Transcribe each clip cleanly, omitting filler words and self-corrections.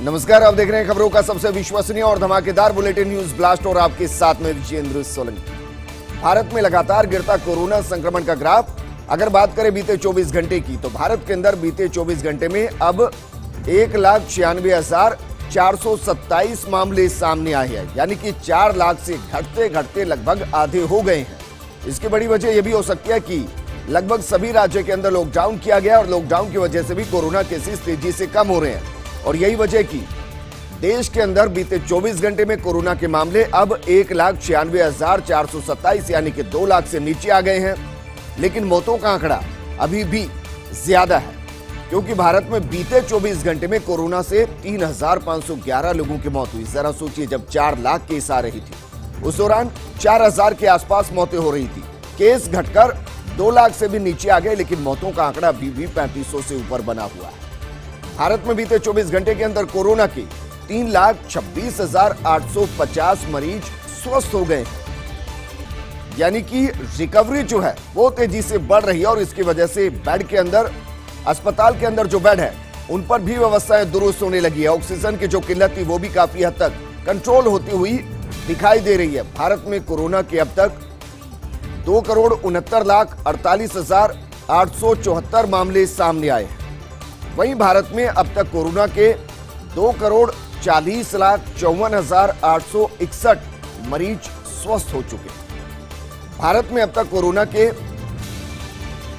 नमस्कार, आप देख रहे हैं खबरों का सबसे विश्वसनीय और धमाकेदार बुलेटिन न्यूज ब्लास्ट और आपके साथ में विजेंद्र सोलंकी। भारत में लगातार गिरता कोरोना संक्रमण का ग्राफ। अगर बात करें बीते 24 घंटे की, तो भारत के अंदर बीते 24 घंटे में अब 1,96,427 मामले सामने आए हैं, यानी कि 4 लाख से घटते घटते लगभग आधे हो गए हैं। इसकी बड़ी वजह यह भी हो सकती है कि लगभग सभी राज्यों के अंदर लॉकडाउन किया गया और लॉकडाउन की वजह से भी कोरोना केसेस तेजी से कम हो रहे हैं। और यही वजह की देश के अंदर बीते 24 घंटे में कोरोना के मामले अब 1,96,427 यानी कि 2 लाख से नीचे आ गए हैं। लेकिन मौतों का आंकड़ा अभी भी ज्यादा है, क्योंकि भारत में बीते 24 घंटे में कोरोना से 3,511 लोगों की मौत हुई। जरा सोचिए, जब 4 लाख केस आ रही थी उस दौरान 4,000 के आसपास मौतें हो रही थी। केस घटकर 2 लाख से भी नीचे आ गए, लेकिन मौतों का आंकड़ा अभी भी 3500 से ऊपर बना हुआ है। भारत में बीते 24 घंटे के अंदर कोरोना के 3,26,850 मरीज स्वस्थ हो गए हैं, यानी कि रिकवरी जो है वो तेजी से बढ़ रही है। और इसकी वजह से बेड के अंदर, अस्पताल के अंदर जो बेड है उन पर भी व्यवस्थाएं दुरुस्त होने लगी है। ऑक्सीजन की जो किल्लत थी वो भी काफी हद तक कंट्रोल होती हुई दिखाई दे रही है। भारत में कोरोना के अब तक 2,69,48,874 मामले सामने आए हैं। वहीं भारत में अब तक कोरोना के 2,40,54,861 मरीज स्वस्थ हो चुके हैं। भारत में अब तक कोरोना के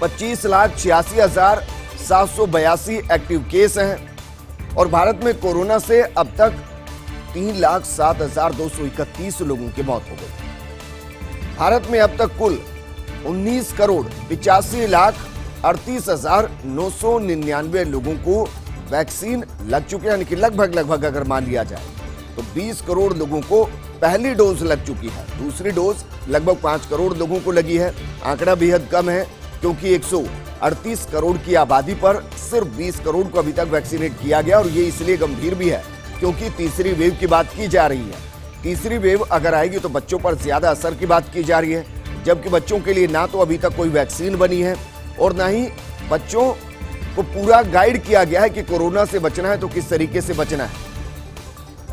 25,86,782 एक्टिव केस हैं और भारत में कोरोना से अब तक 3,07,231 लोगों की मौत हो गई। भारत में अब तक कुल 19,38,38,999 लोगों को वैक्सीन लग चुके हैं, यानी कि लगभग अगर मान लिया जाए तो 20 करोड़ लोगों को पहली डोज लग चुकी है। दूसरी डोज लगभग 5 करोड़ लोगों को लगी है। आंकड़ा बेहद कम है, क्योंकि 138 करोड़ की आबादी पर सिर्फ 20 करोड़ को अभी तक वैक्सीनेट किया गया। और ये इसलिए गंभीर भी है क्योंकि तीसरी वेव की बात की जा रही है। तीसरी वेव अगर आएगी तो बच्चों पर ज्यादा असर की बात की जा रही है, जबकि बच्चों के लिए ना तो अभी तक कोई वैक्सीन बनी है और ना ही बच्चों को पूरा गाइड किया गया है कि कोरोना से बचना है तो किस तरीके से बचना है।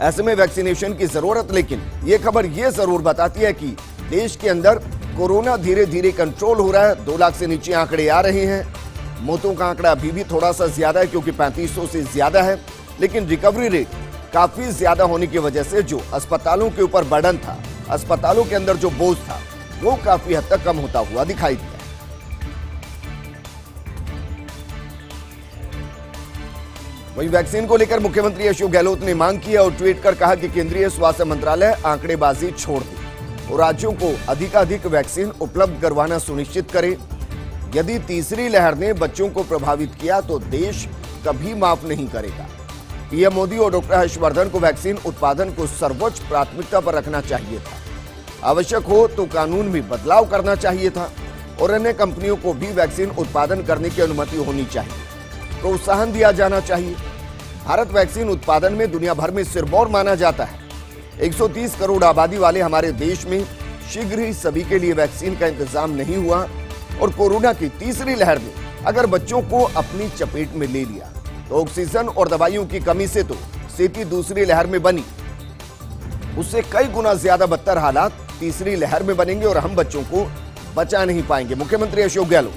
ऐसे में वैक्सीनेशन की जरूरत, लेकिन यह खबर यह जरूर बताती है कि देश के अंदर कोरोना धीरे धीरे कंट्रोल हो रहा है। 2 लाख से नीचे आंकड़े आ रहे हैं। मौतों का आंकड़ा अभी भी थोड़ा सा ज्यादा है, क्योंकि 3500 से ज्यादा है, लेकिन रिकवरी रेट काफी ज्यादा होने की वजह से जो अस्पतालों के ऊपर बर्डन था, अस्पतालों के अंदर जो बोझ था, वो काफी हद तक कम होता हुआ दिखाई दिया। वहीं वैक्सीन को लेकर मुख्यमंत्री अशोक गहलोत ने मांग की और ट्वीट कर कहा कि केंद्रीय स्वास्थ्य मंत्रालय आंकड़ेबाजी छोड़ दे और राज्यों को अधिकाधिक वैक्सीन उपलब्ध करवाना सुनिश्चित करे। यदि तीसरी लहर ने बच्चों को प्रभावित किया तो देश कभी माफ नहीं करेगा। पीएम मोदी और डॉक्टर हर्षवर्धन को वैक्सीन उत्पादन को सर्वोच्च प्राथमिकता पर रखना चाहिए था। आवश्यक हो तो कानून में बदलाव करना चाहिए था और अन्य कंपनियों को भी वैक्सीन उत्पादन करने की अनुमति होनी चाहिए, प्रोत्साहन दिया जाना चाहिए। भारत वैक्सीन उत्पादन में दुनिया भर में सिरमौर माना जाता है। 130 करोड़ आबादी वाले हमारे देश में शीघ्र ही सभी के लिए वैक्सीन का इंतजाम नहीं हुआ और कोरोना की तीसरी लहर ने अगर बच्चों को अपनी चपेट में ले लिया तो ऑक्सीजन और दवाइयों की कमी से तो स्थिति दूसरी लहर में बनी, उससे कई गुना ज्यादा बदतर हालात तीसरी लहर में बनेंगे और हम बच्चों को बचा नहीं पाएंगे। मुख्यमंत्री अशोक गहलोत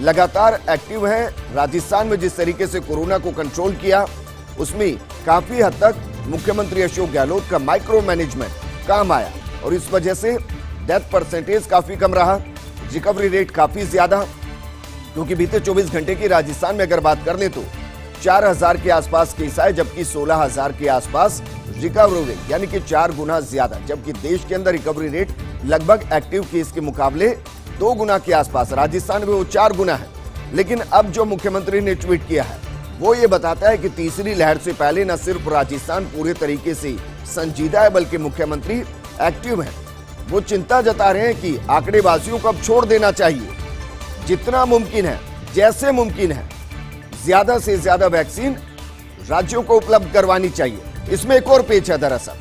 लगातार एक्टिव हैं। राजस्थान में जिस तरीके से कोरोना को कंट्रोल किया, उसमें काफी हद तक मुख्यमंत्री अशोक गहलोत का माइक्रो मैनेजमेंट काम आया और इस वजह से डेथ परसेंटेज काफी कम रहा, रिकवरी रेट काफी ज्यादा। क्योंकि बीते 24 घंटे की राजस्थान में अगर बात कर ले तो 4,000 के आसपास केस आए, जबकि 16,000 के आसपास रिकवरी रेट, यानी कि 4 गुना ज्यादा। जबकि देश के अंदर रिकवरी रेट लगभग एक्टिव केस के मुकाबले 2 गुना के आसपास, राजस्थान में वो 4 गुना है। लेकिन अब जो मुख्यमंत्री ने ट्वीट किया है वो ये बताता है कि तीसरी लहर से पहले न सिर्फ राजस्थान पूरे तरीके से संजीदा है, बल्कि मुख्यमंत्री एक्टिव है। वो चिंता जता रहे हैं कि आंकड़ेबाजियों को अब छोड़ देना चाहिए। जितना मुमकिन है, जैसे मुमकिन है, ज्यादा से ज्यादा वैक्सीन राज्यों को उपलब्ध करवानी चाहिए। इसमें एक और पेच है। दरअसल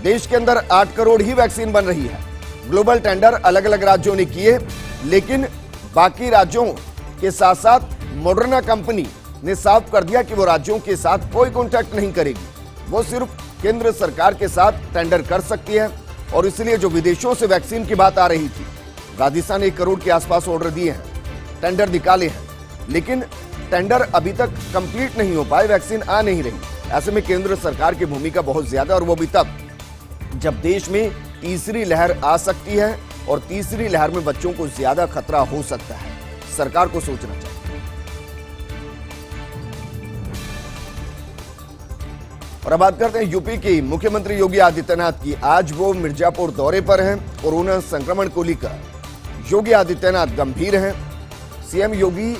देश के अंदर 8 करोड़ ही वैक्सीन बन रही है। ग्लोबल टेंडर अलग अलग राज्यों ने किए, लेकिन बाकी राज्यों के साथ साथ मॉडर्ना कंपनी ने साफ कर दिया कि वो राज्यों के साथ कोई कॉन्ट्रैक्ट नहीं करेगी। वो सिर्फ केंद्र सरकार के साथ टेंडर कर सकती है और इसलिए जो विदेशों से वैक्सीन की बात आ रही थी, राजस्थान 1 करोड़ के आसपास ऑर्डर दिए हैं, टेंडर निकाले हैं, लेकिन टेंडर अभी तक कंप्लीट नहीं हो पाए, वैक्सीन आ नहीं रही। ऐसे में केंद्र सरकार की भूमिका बहुत ज्यादा, और वो भी तब जब देश में तीसरी लहर आ सकती है और तीसरी लहर में बच्चों को ज्यादा खतरा हो सकता है। सरकार को सोचना चाहिए। और अब बात करते हैं यूपी की मुख्यमंत्री योगी आदित्यनाथ की। आज वो मिर्जापुर दौरे पर हैं। कोरोना संक्रमण को लेकर योगी आदित्यनाथ गंभीर हैं। सीएम योगी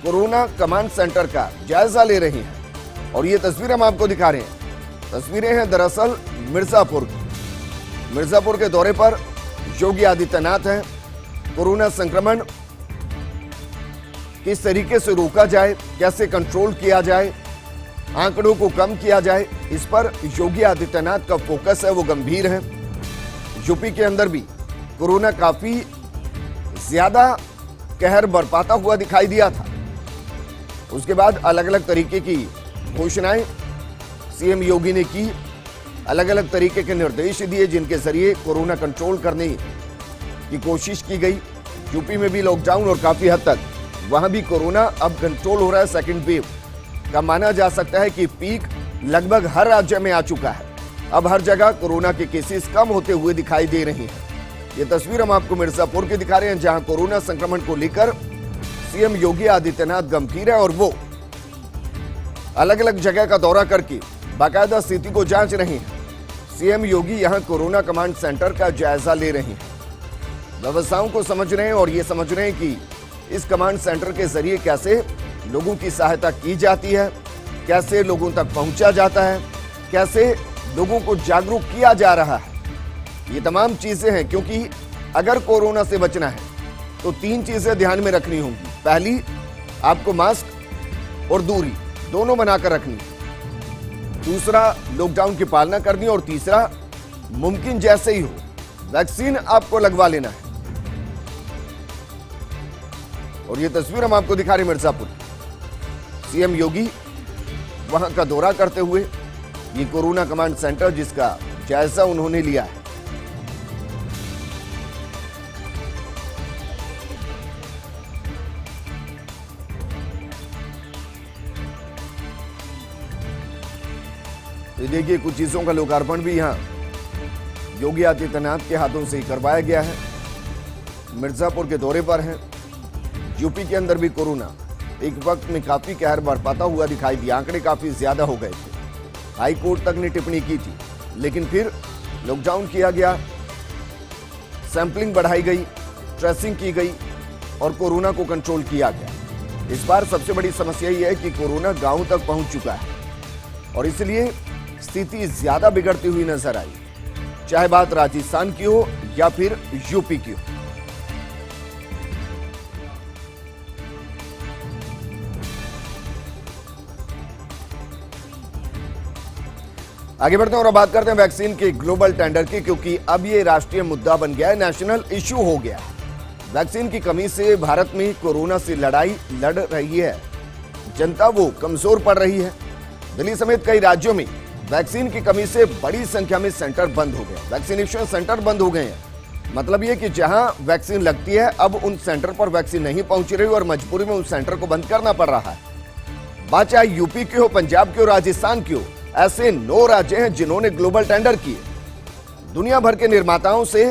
कोरोना कमांड सेंटर का जायजा ले रहे हैं और ये तस्वीर हम आपको दिखा रहे हैं। तस्वीरें हैं दरअसल मिर्जापुर की। मिर्जापुर के दौरे पर योगी आदित्यनाथ हैं। कोरोना संक्रमण किस तरीके से रोका जाए, कैसे कंट्रोल किया जाए, आंकड़ों को कम किया जाए, इस पर योगी आदित्यनाथ का फोकस है, वो गंभीर है। यूपी के अंदर भी कोरोना काफी ज्यादा कहर बरपाता हुआ दिखाई दिया था। उसके बाद अलग अलग तरीके की घोषणाएं सीएम योगी ने की, अलग अलग तरीके के निर्देश दिए जिनके जरिए कोरोना कंट्रोल करने की कोशिश की गई। यूपी में भी लॉकडाउन और काफी हद तक वहां भी कोरोना अब कंट्रोल हो रहा है। सेकेंड वेव का माना जा सकता है कि पीक लगभग हर राज्य में आ चुका है। अब हर जगह कोरोना के केसेस कम होते हुए दिखाई दे रही हैं। ये तस्वीर हम आपको मिर्जापुर की दिखा रहे हैं, जहां कोरोना संक्रमण को लेकर सीएम योगी आदित्यनाथ गंभीर है और वो अलग अलग जगह का दौरा करके बाकायदा स्थिति को जांच रहे हैं। सीएम योगी यहां कोरोना कमांड सेंटर का जायजा ले रहे हैं, व्यवस्थाओं को समझ रहे हैं और ये समझ रहे हैं कि इस कमांड सेंटर के जरिए कैसे लोगों की सहायता की जाती है, कैसे लोगों तक पहुंचा जाता है, कैसे लोगों को जागरूक किया जा रहा है। ये तमाम चीजें हैं, क्योंकि अगर कोरोना से बचना है तो 3 चीजें ध्यान में रखनी होंगी। पहली, आपको मास्क और दूरी दोनों बनाकर रखनी। दूसरा, लॉकडाउन की पालना करनी। और तीसरा, मुमकिन जैसे ही हो वैक्सीन आपको लगवा लेना है। और ये तस्वीर हम आपको दिखा रहे हैं मिर्जापुर। सीएम योगी वहां का दौरा करते हुए ये कोरोना कमांड सेंटर जिसका जायजा उन्होंने लिया है। ये देखिए, कुछ चीजों का लोकार्पण भी यहां योगी आदित्यनाथ के हाथों से करवाया गया है। मिर्जापुर के दौरे पर हैं। यूपी के अंदर भी कोरोना एक वक्त में काफी कहर बरपाता हुआ दिखाई दिया। आंकड़े काफी ज्यादा हो गए थे। हाई कोर्ट तक ने टिप्पणी की थी, लेकिन फिर लॉकडाउन किया गया, सैंपलिंग बढ़ाई गई, ट्रेसिंग की गई और कोरोना को कंट्रोल किया गया। इस बार सबसे बड़ी समस्या यह है कि कोरोना गांव तक पहुंच चुका है और इसलिए स्थिति ज्यादा बिगड़ती हुई नजर आई, चाहे बात राजस्थान की हो या फिर यूपी की हो। आगे बढ़ते हैं और बात करते हैं वैक्सीन के ग्लोबल टेंडर की, क्योंकि अब ये राष्ट्रीय मुद्दा बन गया है, नेशनल इश्यू हो गया है। वैक्सीन की कमी से भारत में कोरोना से लड़ाई लड़ रही है जनता, वो कमजोर पड़ रही है। दिल्ली समेत कई राज्यों में वैक्सीन की कमी से बड़ी संख्या में सेंटर बंद हो गए, वैक्सीनेशन सेंटर बंद हो गए हैं। मतलब ये कि जहां वैक्सीन लगती है अब उन सेंटर पर वैक्सीन नहीं पहुंच रही और मजबूरी में उस सेंटर को बंद करना पड़ रहा है। बात चाहे यूपी की हो, पंजाब की हो, राजस्थान की हो, ऐसे 9 राज्य हैं जिन्होंने ग्लोबल टेंडर किए। दुनिया भर के निर्माताओं से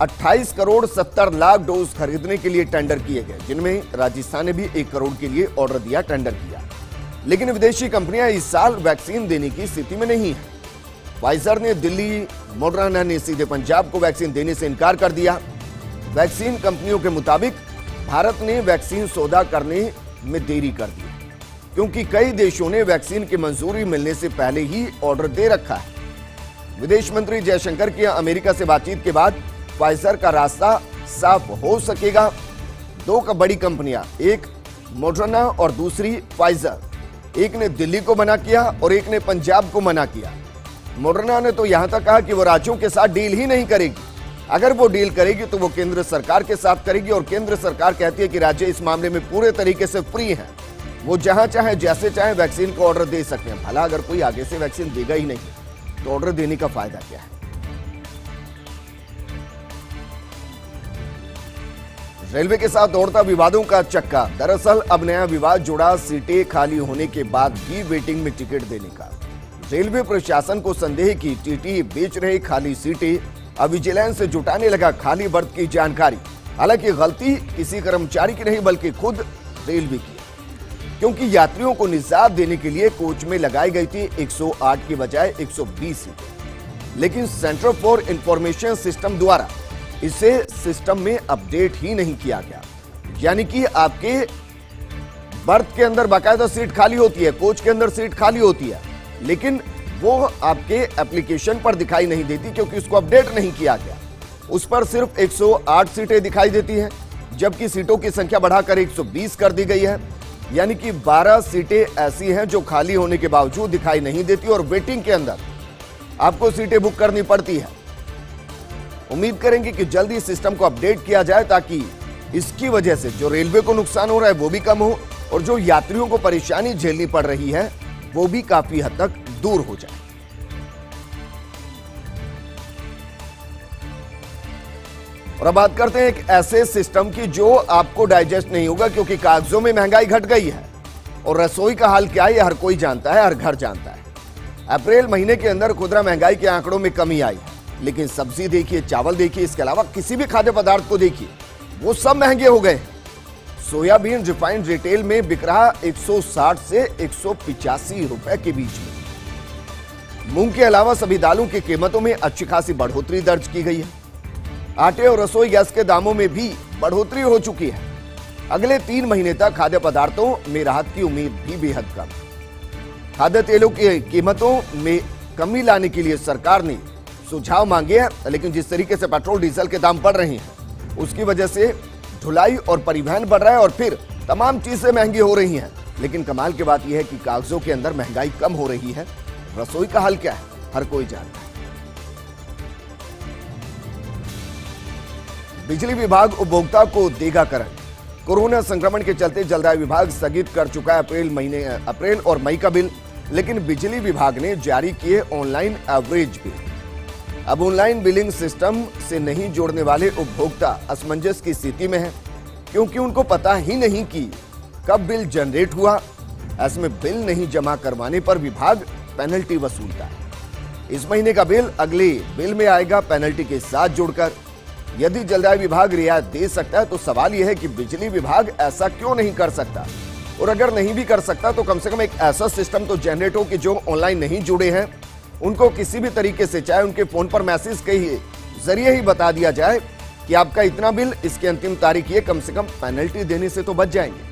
28 करोड़ 70 लाख डोज खरीदने के लिए टेंडर किए गए, जिनमें राजस्थान ने भी 1 करोड़ के लिए ऑर्डर दिया, टेंडर किया। लेकिन विदेशी कंपनियां इस साल वैक्सीन देने की स्थिति में नहीं है। फाइजर ने दिल्ली, मॉडर्ना ने सीधे पंजाब को वैक्सीन देने से इनकार कर दिया। वैक्सीन कंपनियों के मुताबिक भारत ने वैक्सीन सौदा करने में देरी कर दी, क्योंकि कई देशों ने वैक्सीन की मंजूरी मिलने से पहले ही ऑर्डर दे रखा है। विदेश मंत्री जयशंकर की अमेरिका से बातचीत के बाद फाइजर का रास्ता साफ हो सकेगा। 2 बड़ी कंपनियां, एक मॉडर्ना और दूसरी फाइजर, एक ने दिल्ली को मना किया और एक ने पंजाब को मना किया। मॉडर्ना ने तो यहां तक कहा कि वो राज्यों के साथ डील ही नहीं करेगी। अगर वो डील करेगी तो वो केंद्र सरकार के साथ करेगी और केंद्र सरकार कहती है कि राज्य इस मामले में पूरे तरीके से फ्री हैं। वो जहां चाहे जैसे चाहे वैक्सीन का ऑर्डर दे सकते हैं। भला अगर कोई आगे से वैक्सीन देगा ही नहीं तो ऑर्डर देने का फायदा क्या है। रेलवे के साथ दौड़ता विवादों का चक्का। दरअसल अब नया विवाद जुड़ा सीटें खाली होने के बाद भी वेटिंग में टिकट देने का। रेलवे प्रशासन को संदेह कि टीटी बेच रहे खाली सीटें, अब विजिलेंस से जुटाने लगा खाली बर्थ की जानकारी। हालांकि गलती किसी कर्मचारी की नहीं बल्कि खुद रेलवे की, क्योंकि यात्रियों को निजात देने के लिए कोच में लगाई गई थी 108 की बजाय 120 सीटें, लेकिन सेंटर फॉर इंफॉर्मेशन सिस्टम द्वारा इसे सिस्टम में अपडेट ही नहीं किया गया। यानी कि आपके बर्थ के अंदर बाकायदा सीट खाली होती है, कोच के अंदर सीट खाली होती है, लेकिन वो आपके एप्लीकेशन पर दिखाई नहीं देती क्योंकि उसको अपडेट नहीं किया गया। उस पर सिर्फ 108 सीटें दिखाई देती हैं, जबकि सीटों की संख्या बढ़ाकर 120 कर दी गई है। यानी कि 12 सीटें ऐसी हैं जो खाली होने के बावजूद दिखाई नहीं देती और वेटिंग के अंदर आपको सीटें बुक करनी पड़ती है। उम्मीद करेंगे कि जल्दी इस सिस्टम को अपडेट किया जाए ताकि इसकी वजह से जो रेलवे को नुकसान हो रहा है वो भी कम हो और जो यात्रियों को परेशानी झेलनी पड़ रही है वो भी काफी हद तक दूर हो जाए। और अब बात करते हैं एक ऐसे सिस्टम की जो आपको डाइजेस्ट नहीं होगा, क्योंकि कागजों में महंगाई घट गई है और रसोई का हाल क्या है ये हर कोई जानता है, हर घर जानता है। अप्रैल महीने के अंदर खुदरा महंगाई के आंकड़ों में कमी आई है, लेकिन सब्जी देखिए, चावल देखिए, इसके अलावा किसी भी खाद्य पदार्थ को देखिए, वो सब महंगे हो गए। सोयाबीन रिफाइंड रिटेल में बिक रहा 160 से 185 रुपए के बीच में। मूंग के अलावा सभी दालों की कीमतों में अच्छी खासी बढ़ोतरी दर्ज की गई है। आटे और रसोई गैस के दामों में भी बढ़ोतरी हो चुकी है। अगले 3 महीने तक खाद्य पदार्थों में राहत की उम्मीद भी बेहद कम। खाद्य तेलों की कीमतों में कमी लाने के लिए सरकार ने सुझाव मांगे हैं, लेकिन जिस तरीके से पेट्रोल डीजल के दाम बढ़ रहे हैं उसकी वजह से ढुलाई और परिवहन बढ़ रहा है और फिर तमाम चीजें महंगी हो रही हैं। लेकिन कमाल की बात यह है कि कागजों के अंदर महंगाई कम हो रही है। रसोई का हाल क्या है हर कोई जानता है। बिजली विभाग उपभोक्ता को देगा करंट। कोरोना संक्रमण के चलते जलदाय विभाग स्थगित कर चुका है अप्रैल और मई का बिल, लेकिन बिजली विभाग ने जारी किए ऑनलाइन एवरेज बिल। अब ऑनलाइन बिलिंग सिस्टम से नहीं जोड़ने वाले उपभोक्ता असमंजस की स्थिति में हैं, क्योंकि उनको पता ही नहीं कि कब बिल जनरेट हुआ। ऐसे में बिल नहीं जमा करवाने पर विभाग पेनल्टी वसूलता है। इस महीने का बिल अगले बिल में आएगा पेनल्टी के साथ जुड़कर। यदि जलदाय विभाग रियायत दे सकता है तो सवाल यह है कि बिजली विभाग ऐसा क्यों नहीं कर सकता, और अगर नहीं भी कर सकता तो कम से कम एक ऐसा सिस्टम तो जनरेट हो कि जो ऑनलाइन नहीं जुड़े हैं उनको किसी भी तरीके से, चाहे उनके फोन पर मैसेज के जरिए ही बता दिया जाए कि आपका इतना बिल, इसकी अंतिम तारीख ये, कम से कम पेनल्टी देने से तो बच जाएंगे।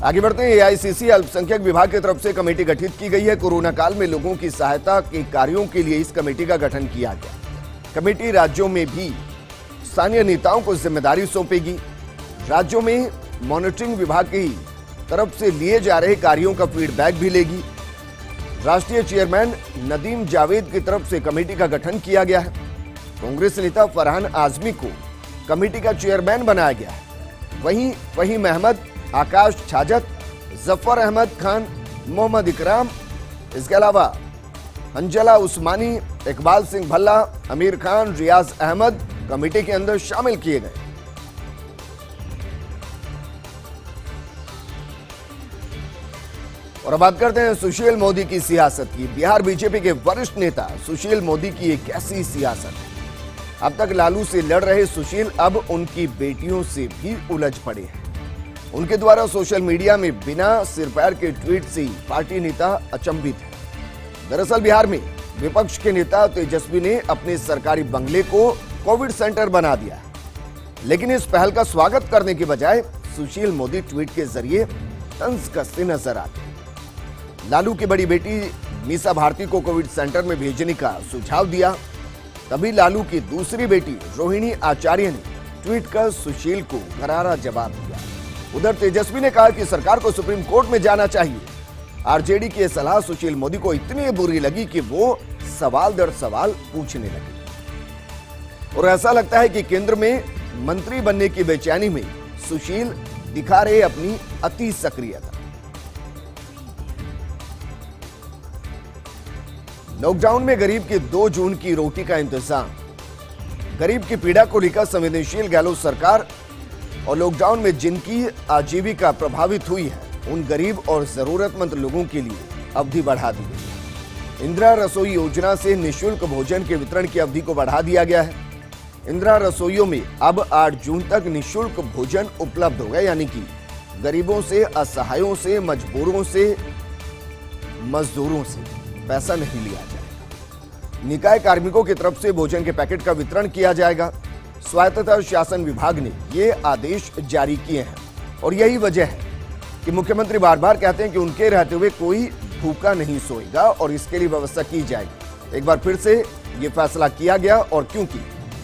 आगे बढ़ते हैं। एआईसीसी अल्पसंख्यक विभाग की तरफ से कमेटी गठित की गई है। कोरोना काल में लोगों की सहायता के कार्यों के लिए इस कमेटी का गठन किया गया। कमेटी राज्यों में भी स्थानीय नेताओं को जिम्मेदारी सौंपेगी। राज्यों में मॉनिटरिंग विभाग की तरफ से लिए जा रहे कार्यों का फीडबैक भी लेगी। राष्ट्रीय चेयरमैन नदीम जावेद की तरफ से कमेटी का गठन किया गया है। कांग्रेस नेता फरहान आजमी को कमेटी का चेयरमैन बनाया गया है। वहीं फहीम अहमद, आकाश छाजत, जफर अहमद खान, मोहम्मद इकराम, इसके अलावा अंजला उस्मानी, इकबाल सिंह भल्ला, अमीर खान, रियाज अहमद कमेटी के अंदर शामिल किए गए। और अब बात करते हैं सुशील मोदी की सियासत की। बिहार बीजेपी के वरिष्ठ नेता सुशील मोदी की एक ऐसी सियासत है। अब तक लालू से लड़ रहे सुशील अब उनकी बेटियों से भी उलझ पड़े हैं। उनके द्वारा सोशल मीडिया में बिना सिर पैर के ट्वीट से पार्टी नेता अचंभित है। दरअसल बिहार में विपक्ष के नेता तेजस्वी ने अपने सरकारी बंगले को कोविड सेंटर बना दिया है, लेकिन इस पहल का स्वागत करने के बजाय सुशील मोदी ट्वीट के जरिए तंज कसते नजर आते हैं। लालू की बड़ी बेटी मीसा भारती को कोविड सेंटर में भेजने का सुझाव दिया, तभी लालू की दूसरी बेटी रोहिणी आचार्य ने ट्वीट कर सुशील को करारा जवाब दिया। उधर तेजस्वी ने कहा कि सरकार को सुप्रीम कोर्ट में जाना चाहिए। आरजेडी की यह सलाह सुशील मोदी को इतनी बुरी लगी कि वो सवाल दर सवाल पूछने लगे और ऐसा लगता है कि केंद्र में मंत्री बनने की बेचैनी में सुशील दिखा रहे अपनी अति सक्रियता। लॉकडाउन में गरीब की 2 जून की रोटी का इंतजाम। गरीब की पीड़ा को लेकर संवेदनशील गहलोत सरकार और लॉकडाउन में जिनकी आजीविका प्रभावित हुई है उन गरीब और जरूरतमंद लोगों के लिए अवधि बढ़ा दी गई। इंदिरा रसोई योजना से निःशुल्क भोजन के वितरण की अवधि को बढ़ा दिया गया है। इंदिरा रसोइयों में अब 8 जून तक निःशुल्क भोजन उपलब्ध होगा, यानी कि गरीबों से, असहायों से, मजबूरों से, मजदूरों से पैसा नहीं लिया जाएगा। निकाय कार्मिकों की तरफ से भोजन के पैकेट का वितरण किया जाएगा। स्वायत्तता शासन विभाग ने ये आदेश जारी किए हैं और यही वजह है कि मुख्यमंत्री बार बार कहते हैं कि उनके रहते हुए कोई भूखा नहीं सोएगा और इसके लिए व्यवस्था की जाएगी। एक बार फिर से ये फैसला किया गया और क्योंकि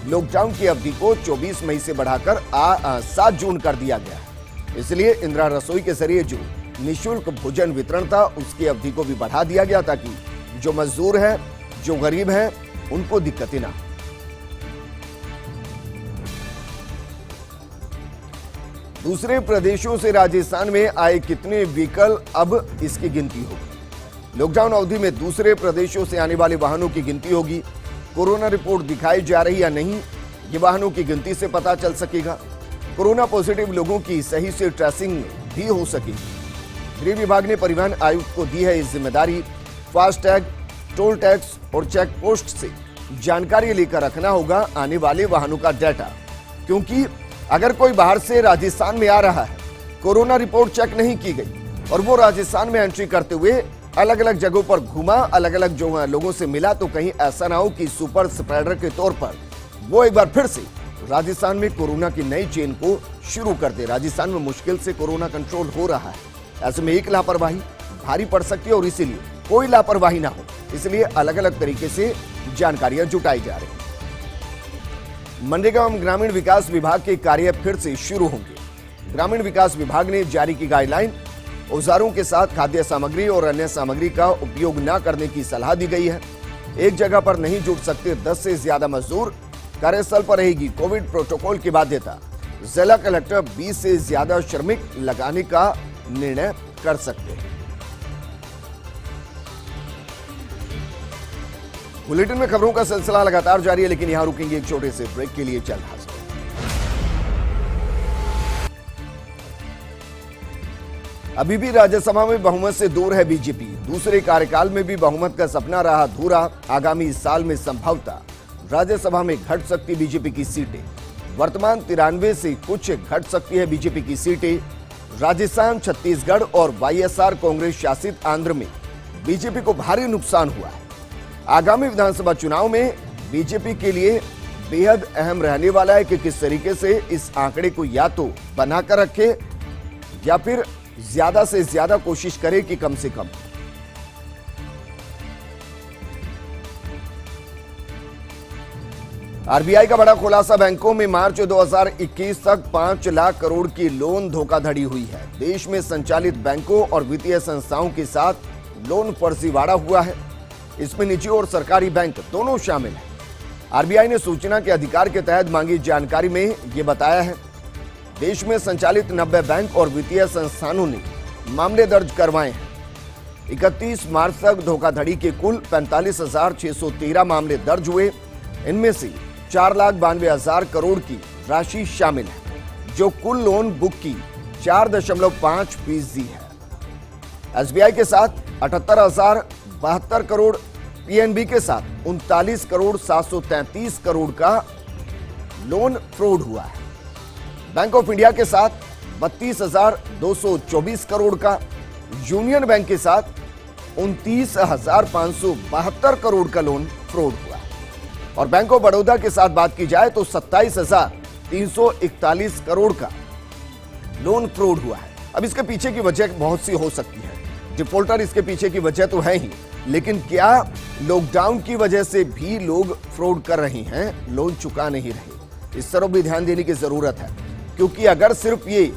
लॉकडाउन की अवधि को 24 मई से बढ़ाकर 7 जून कर दिया गया है, इसलिए इंदिरा रसोई के जरिए जो निःशुल्क भोजन वितरण था उसकी अवधि को भी बढ़ा दिया गया ताकि जो मजदूर है, जो गरीब है, उनको दिक्कतें ना। दूसरे प्रदेशों से राजस्थान में आए कितने व्हीकल, अब इसकी गिनती होगी। लॉकडाउन अवधि में दूसरे प्रदेशों से आने वाले वाहनों की गिनती होगी। कोरोना रिपोर्ट दिखाई जा रही या नहीं, ये वाहनों की गिनती से पता चल सकेगा। कोरोना पॉजिटिव लोगों की सही से ट्रेसिंग भी हो सकेगी। गृह विभाग ने परिवहन आयुक्त को दी है इस जिम्मेदारी। फास्टैग, टोल टैक्स और चेक पोस्ट से जानकारी लेकर रखना होगा आने वाले वाहनों का डाटा, क्योंकि अगर कोई बाहर से राजस्थान में आ रहा है, कोरोना रिपोर्ट चेक नहीं की गई और वो राजस्थान में एंट्री करते हुए अलग अलग जगहों पर घूमा, अलग अलग जो लोगों से मिला, तो कहीं ऐसा ना हो कि सुपर स्प्रेडर के तौर पर वो एक बार फिर से राजस्थान में कोरोना की नई चेन को शुरू कर दे। राजस्थान में मुश्किल से कोरोना कंट्रोल हो रहा है, ऐसे में एक लापरवाही भारी पड़ सकती है और इसीलिए कोई लापरवाही ना हो, इसलिए अलग अलग तरीके से जानकारियां जुटाई जा रही है। मनरेगा एवं ग्रामीण विकास विभाग के कार्य फिर से शुरू होंगे। ग्रामीण विकास विभाग ने जारी की गाइडलाइन। औजारों के साथ खाद्य सामग्री और अन्य सामग्री का उपयोग न करने की सलाह दी गई है। एक जगह पर नहीं जुट सकते 10 से ज्यादा मजदूर। कार्यस्थल पर रहेगी कोविड प्रोटोकॉल की बाध्यता। जिला कलेक्टर 20 से ज्यादा श्रमिक लगाने का निर्णय कर सकते हैं। बुलेटिन में खबरों का सिलसिला लगातार जारी है, लेकिन यहां रुकेंगे एक छोटे से ब्रेक के लिए। चल हाजिर। अभी भी राज्यसभा में बहुमत से दूर है बीजेपी। दूसरे कार्यकाल में भी बहुमत का सपना रहा अधूरा। आगामी साल में संभवतः राज्यसभा में घट सकती बीजेपी की सीटें। वर्तमान 93 से कुछ घट सकती है बीजेपी की सीटें। राजस्थान, छत्तीसगढ़ और वाईएसआर कांग्रेस शासित आंध्र में बीजेपी को भारी नुकसान हुआ है। आगामी विधानसभा चुनाव में बीजेपी के लिए बेहद अहम रहने वाला है कि किस तरीके से इस आंकड़े को या तो बनाकर रखे या फिर ज्यादा से ज्यादा कोशिश करे कि कम से कम। आरबीआई का बड़ा खुलासा। बैंकों में मार्च 2021 तक 5 लाख करोड़ की लोन धोखाधड़ी हुई है। देश में संचालित बैंकों और वित्तीय संस्थाओं के साथ लोन फर्जीवाड़ा हुआ है। इसमें निजी और सरकारी बैंक दोनों शामिल हैं। आरबीआई ने सूचना के अधिकार के तहत मांगी जानकारी में यह बताया है, देश में संचालित 90 बैंक और वित्तीय संस्थानों ने मामले दर्ज करवाए हैं। 31 मार्च तक धोखाधड़ी के कुल 45,613 मामले दर्ज हुए। इनमें से 4,92,000 करोड़ की राशि शामिल है, जो कुल लोन बुक की 4.5% है। एसबीआई के साथ 78,072 करोड़, पीएनबी के साथ 39 करोड़ 733 करोड़ का लोन फ्रॉड हुआ है। बैंक ऑफ इंडिया के साथ 32,224 करोड़ का, यूनियन बैंक के साथ 29,572 करोड़ का लोन फ्रॉड हुआ है। और बैंक ऑफ बड़ौदा के साथ बात की जाए तो 27,341 करोड़ का लोन फ्रॉड हुआ है। अब इसके पीछे की वजह बहुत सी हो सकती है। डिफॉल्टर इसके पीछे की वजह तो है ही, लेकिन क्या लॉकडाउन की वजह से भी लोग फ्रॉड कर रहे हैं, लोन चुका नहीं रहे? इस तरफ भी ध्यान देने की जरूरत है, क्योंकि अगर सिर्फ ये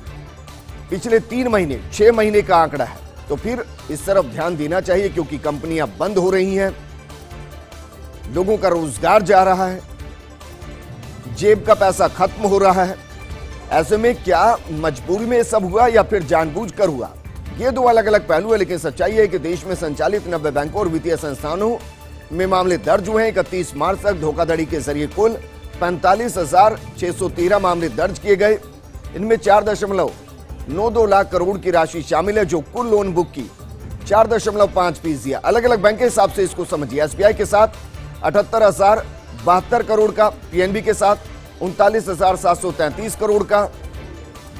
पिछले 3 महीने 6 महीने का आंकड़ा है तो फिर इस तरफ ध्यान देना चाहिए, क्योंकि कंपनियां बंद हो रही हैं, लोगों का रोजगार जा रहा है, जेब का पैसा खत्म हो रहा है ऐसे में क्या मजबूरी में सब हुआ या फिर जानबूझकर हुआ? ये दो अलग अलग पहलू है, लेकिन सच्चाई है कि देश में संचालित 90 बैंकों और वित्तीय संस्थानों में मामले दर्ज हुए हैं। 31 मार्च तक धोखाधड़ी के जरिए कुल 45,613 मामले दर्ज किए गए। इनमें 4.92 लाख करोड़ की राशि शामिल है, जो कुल लोन बुक की 4.5% है। अलग अलग बैंक के हिसाब से इसको समझिए। एसबीआई के साथ 78,072 करोड़ का, पीएनबी के साथ 39,733 करोड़ का,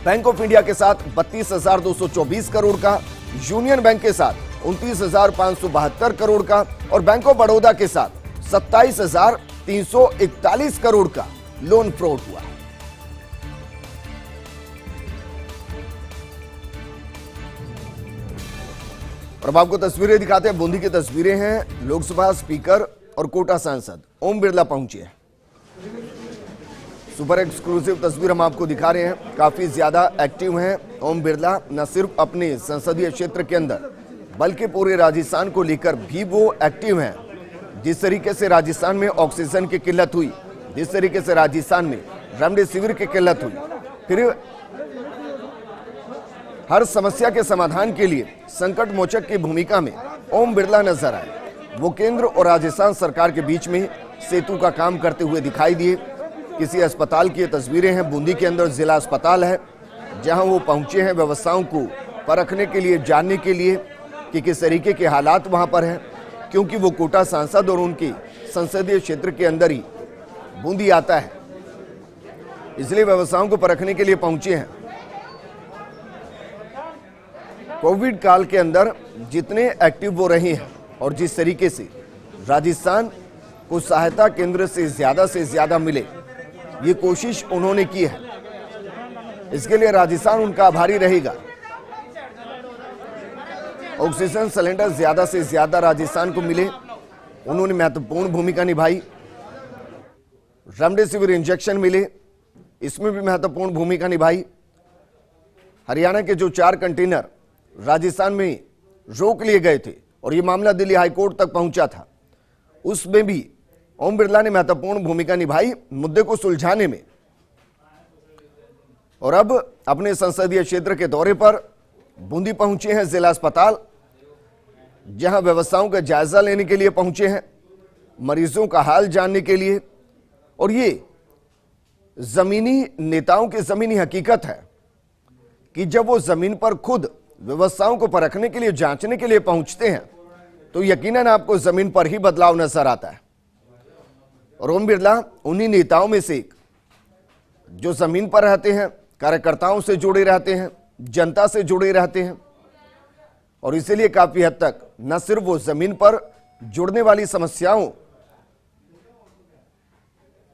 बैंक ऑफ इंडिया के साथ 32,224 करोड़ का, यूनियन बैंक के साथ 29,572 करोड़ का और बैंक ऑफ बड़ौदा के साथ 27,341 करोड़ का लोन फ्रॉड हुआ। और आपको तस्वीरें दिखाते हैं। बूंदी की तस्वीरें हैं। लोकसभा स्पीकर और कोटा सांसद ओम बिरला पहुंचे हैं। सुपर एक्सक्लूसिव तस्वीर हम आपको दिखा रहे हैं। काफी ज्यादा एक्टिव हैं ओम बिरला, न सिर्फ अपने संसदीय क्षेत्र के अंदर बल्कि पूरे राजस्थान को लेकर भी वो एक्टिव हैं। जिस तरीके से राजस्थान में ऑक्सीजन की किल्लत हुई, जिस तरीके से राजस्थान में रेमडेसिविर की किल्लत हुई, फिर हर समस्या के समाधान के लिए संकट मोचक की भूमिका में ओम बिरला नजर आए। वो केंद्र और राजस्थान सरकार के बीच में सेतु का काम करते हुए दिखाई दिए। किसी अस्पताल की तस्वीरें हैं। बूंदी के अंदर जिला अस्पताल है, जहां वो पहुंचे हैं व्यवस्थाओं को परखने के लिए, जानने के लिए कि किस तरीके के हालात वहां पर हैं, क्योंकि वो कोटा सांसद और उनकी संसदीय क्षेत्र के अंदर ही बूंदी आता है, इसलिए व्यवस्थाओं को परखने के लिए पहुंचे हैं। कोविड काल के अंदर जितने एक्टिव वो रहे हैं और जिस तरीके से राजस्थान को सहायता केंद्र से ज्यादा मिले, ये कोशिश उन्होंने की है। इसके लिए राजस्थान उनका आभारी रहेगा। ऑक्सीजन सिलेंडर ज्यादा से ज्यादा राजस्थान को मिले, उन्होंने महत्वपूर्ण भूमिका निभाई। रेमडेसिविर इंजेक्शन मिले, इसमें भी महत्वपूर्ण भूमिका निभाई। हरियाणा के जो 4 कंटेनर राजस्थान में रोक लिए गए थे और ये मामला दिल्ली हाईकोर्ट तक पहुंचा था, उसमें भी ओम बिरला ने महत्वपूर्ण भूमिका निभाई मुद्दे को सुलझाने में। और अब अपने संसदीय क्षेत्र के दौरे पर बूंदी पहुंचे हैं, जिला अस्पताल, जहां व्यवस्थाओं का जायजा लेने के लिए पहुंचे हैं, मरीजों का हाल जानने के लिए। और ये जमीनी नेताओं की जमीनी हकीकत है कि जब वो जमीन पर खुद व्यवस्थाओं को परखने के लिए, जांचने के लिए पहुंचते हैं, तो यकीनन आपको जमीन पर ही बदलाव नजर आता है। और ओम बिरला उन्हीं नेताओं में से एक, जो जमीन पर रहते हैं, कार्यकर्ताओं से जुड़े रहते हैं, जनता से जुड़े रहते हैं, और इसीलिए काफी हद तक न सिर्फ वो जमीन पर जुड़ने वाली समस्याओं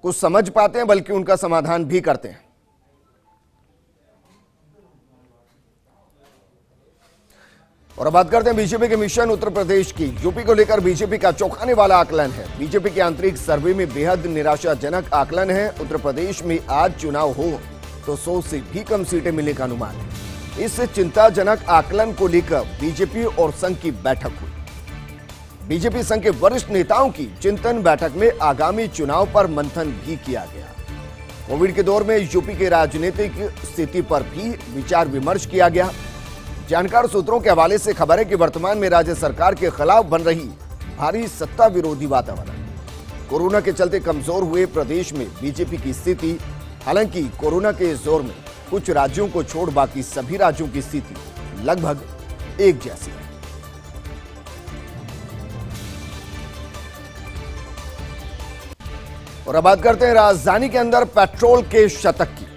को समझ पाते हैं, बल्कि उनका समाधान भी करते हैं। और अब बात करते हैं बीजेपी के मिशन उत्तर प्रदेश की। यूपी को लेकर बीजेपी का चौंकाने वाला आकलन है। बीजेपी के आंतरिक सर्वे में बेहद निराशाजनक आकलन है। उत्तर प्रदेश में आज चुनाव हो तो 100 से भी कम सीटें मिलने का अनुमान है। इस चिंताजनक आकलन को लेकर बीजेपी और संघ की बैठक हुई। बीजेपी संघ के वरिष्ठ नेताओं की चिंतन बैठक में आगामी चुनाव पर मंथन भी किया गया। कोविड के दौर में यूपी के राजनीतिक स्थिति पर भी विचार विमर्श किया गया। जानकार सूत्रों के हवाले से खबर है कि वर्तमान में राज्य सरकार के खिलाफ बन रही भारी सत्ता विरोधी वातावरण, कोरोना के चलते कमजोर हुए प्रदेश में बीजेपी की स्थिति, हालांकि कोरोना के जोर में कुछ राज्यों को छोड़ बाकी सभी राज्यों की स्थिति लगभग एक जैसी है। और अब बात करते हैं राजधानी के अंदर पेट्रोल के शतक की।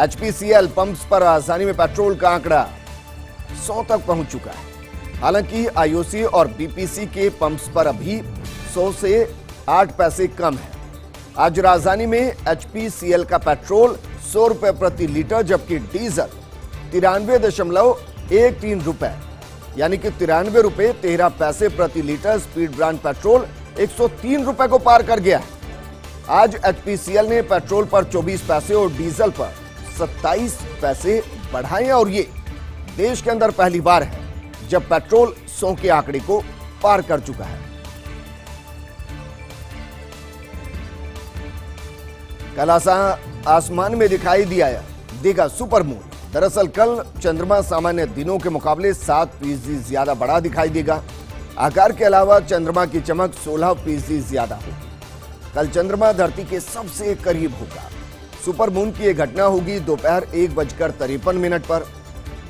एचपीसीएल पंप्स पर राजधानी में पेट्रोल का आंकड़ा 100 तक पहुंच चुका है। हालांकि आईओसी और बीपीसी के पंप्स पर अभी 100 से 8 पैसे कम है। आज राजधानी में एचपीसीएल का पेट्रोल 100 रुपए प्रति लीटर, जबकि डीजल 93.13 रुपए यानी कि 93 रुपए 13 पैसे प्रति लीटर स्पीड ब्रांड पेट्रोल 103 रुपए को पार कर गया है। आज एचपीसीएल ने पेट्रोल पर 24 पैसे और डीजल पर 27 पैसे बढ़ाए और ये देश के अंदर पहली बार है जब पेट्रोल 100 के आंकड़े को पार कर चुका है। कल आसमान में दिखाई दिया देगा सुपर मून। दरअसल कल चंद्रमा सामान्य दिनों के मुकाबले 7% ज्यादा बड़ा दिखाई देगा। आकार के अलावा चंद्रमा की चमक 16% ज्यादा होगी। कल चंद्रमा धरती के सबसे करीब होगा। सुपर मून की यह घटना होगी दोपहर 1:53 पर।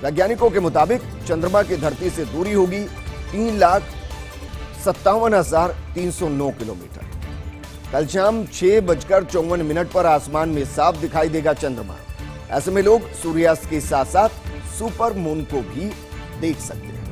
वैज्ञानिकों के मुताबिक चंद्रमा की धरती से दूरी होगी 3,57,309 किलोमीटर। कल शाम 6:54 पर आसमान में साफ दिखाई देगा चंद्रमा। ऐसे में लोग सूर्यास्त के साथ साथ सुपर मून को भी देख सकते हैं।